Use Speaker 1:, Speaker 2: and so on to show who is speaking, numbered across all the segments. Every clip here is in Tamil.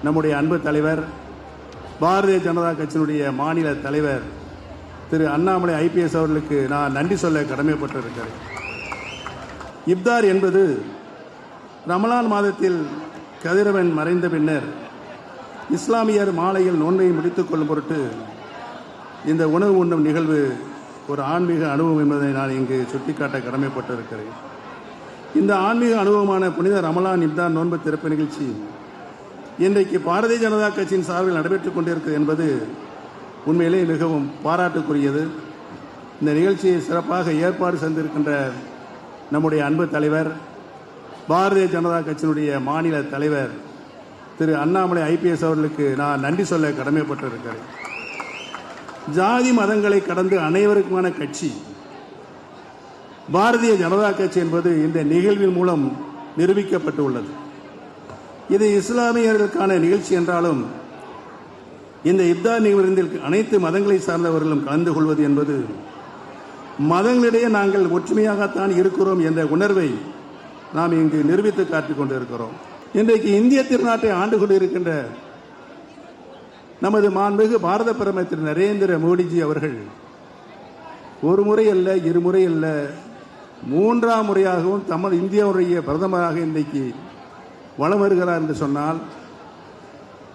Speaker 1: நம்முடைய அன்பு தலைவர் பாரதிய ஜனதா கட்சியினுடைய மாநில தலைவர் திரு அண்ணாமலை IPS அவர்களுக்கு நான் நன்றி சொல்ல கடமைப்பட்டிருக்கிறேன். இப்தார் என்பது ரமலான் மாதத்தில் கதிரவன் மறைந்த பின்னர் இஸ்லாமியர் மாலையில் நோன்பை முடித்துக் கொள்ளும் பொருட்டு இந்த உணவு உண்ணும் நிகழ்வு ஒரு ஆன்மீக அனுபவம் என்பதை நான் இங்கு சுட்டிக்காட்ட கடமைப்பட்டிருக்கிறேன். இந்த ஆன்மீக அனுபவமான புனித ரமலான் இப்தார் நோன்பு திறப்பு நிகழ்ச்சி இன்றைக்கு பாரதிய ஜனதா கட்சியின் சார்பில் நடைபெற்றுக் கொண்டிருக்கிறது என்பது உண்மையிலே மிகவும் பாராட்டுக்குரியது. இந்த நிகழ்ச்சியை சிறப்பாக ஏற்பாடு செய்திருக்கின்ற நம்முடைய அன்பு தலைவர் பாரதிய ஜனதா கட்சியினுடைய மாநில தலைவர் திரு அண்ணாமலை IPS அவர்களுக்கு நான் நன்றி சொல்ல கடமைப்பட்டிருக்கிறேன். ஜாதி மதங்களை கடந்து அனைவருக்குமான கட்சி பாரதிய ஜனதா கட்சி என்பது இந்த நிகழ்வின் மூலம் நிரூபிக்கப்பட்டுள்ளது. இது இஸ்லாமியர்களுக்கான நிகழ்ச்சி என்றாலும் இந்த இப்தார் நிகழ்வில் அனைத்து மதங்களை சார்ந்தவர்களும் கலந்து கொள்வது என்பது மதங்களிடையே நாங்கள் ஒற்றுமையாகத்தான் இருக்கிறோம் என்ற உணர்வை நாம் இங்கு நிரூபித்து காட்டிக் கொண்டிருக்கிறோம். இன்றைக்கு இந்திய திருநாட்டை ஆண்டு கொண்டிருக்கின்ற நமது மாண்புமிகு பாரத பிரதமர் திரு நரேந்திர மோடிஜி அவர்கள் ஒரு முறை அல்ல, இருமுறை அல்ல, மூன்றாம் முறையாகவும் தமது இந்தியாவுடைய பிரதமராக இன்றைக்கு வலம் வருகிறார் என்று சொன்னால்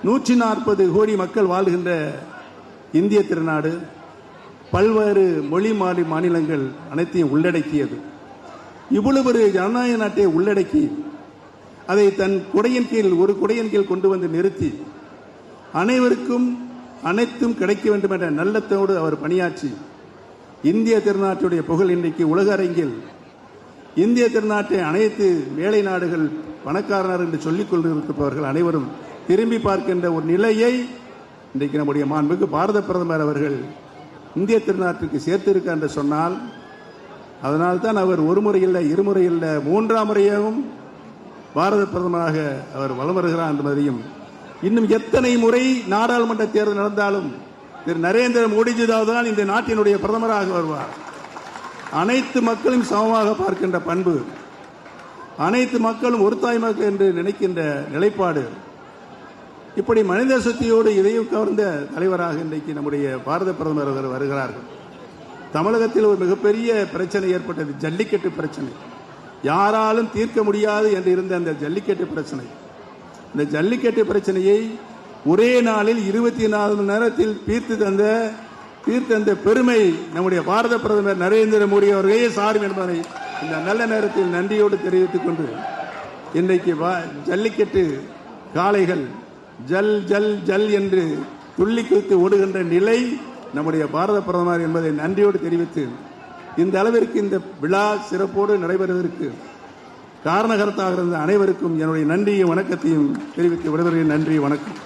Speaker 1: 140 கோடி மக்கள் வாழ்கின்ற இந்திய திருநாடு பல்வேறு மொழி மாநிலங்கள் அனைத்தையும் உள்ளடக்கியது. இவ்வளவு ஒரு ஜனநாயக நாட்டை உள்ளடக்கி அதை தன் குடையின் கீழ் ஒரு குடையின் கீழ் கொண்டு வந்து நிறுத்தி அனைவருக்கும் அனைத்தும் கிடைக்க வேண்டும் என்ற நல்லத்தோடு அவர் பணியாற்றி இந்திய திருநாட்டுடைய புகழ் இன்றைக்கு உலக அரங்கில் இந்திய திருநாட்டை அனைத்து வேலை நாடுகள் பணக்காரர் என்று சொல்லிக் கொண்டிருப்பவர்கள் அனைவரும் திரும்பி பார்க்கின்ற ஒரு நிலையை இன்றைக்கு நம்முடைய மாண்புமிகு பாரத பிரதமர் அவர்கள் இந்திய திருநாட்டுக்கு சேர்த்திருக்கார் என்று சொன்னால் அதனால்தான் அவர் ஒரு முறை இல்லை, இருமுறை இல்லை, மூன்றாம் முறையாகவும் பாரத பிரதமராக அவர் வலம் வருகிறார் என்பதையும் இன்னும் எத்தனை முறை நாடாளுமன்ற தேர்தல் நடந்தாலும் திரு நரேந்திர மோடிஜி தான் இந்த நாட்டினுடைய பிரதமராக வருவார். அனைத்து மக்களையும் சமமாக பார்க்கின்ற பண்பு, அனைத்து மக்களும் ஒரு தாய் மக்கள் என்று நினைக்கின்ற நிலைப்பாடு, இப்படி மனித சக்தியோடு இதையும் கவர்ந்த தலைவராக இன்றைக்கு நம்முடைய பாரத பிரதமர் அவர் வருகிறார்கள். தமிழகத்தில் ஒரு மிகப்பெரிய பிரச்சனை ஏற்பட்டது, ஜல்லிக்கட்டு பிரச்சனை. யாராலும் தீர்க்க முடியாது என்று இருந்த அந்த ஜல்லிக்கட்டு பிரச்சனை, இந்த ஜல்லிக்கட்டு பிரச்சனையை ஒரே நாளில் 24 மணி நேரத்தில் தீர்த்து தந்த பெருமை நம்முடைய பாரத பிரதமர் நரேந்திர மோடி அவர்களே சாரும் என்பதை இந்த நல்ல நேரத்தில் நன்றியோடு தெரிவித்துக் கொண்டு இன்றைக்கு ஜல்லிக்கட்டு காளைகள் ஜல் ஜல் ஜல் என்று துள்ளி குதித்து ஓடுகின்ற நிலை நம்முடைய பாரத பிரதமர் என்பதை நன்றியோடு தெரிவித்து இந்த அளவிற்கு இந்த விழா சிறப்போடு நடைபெறுவதற்கு காரணகர்த்தாக இருந்த அனைவருக்கும் என்னுடைய நன்றியும் வணக்கத்தையும் தெரிவித்து விடுவதற்கு நன்றி, வணக்கம்.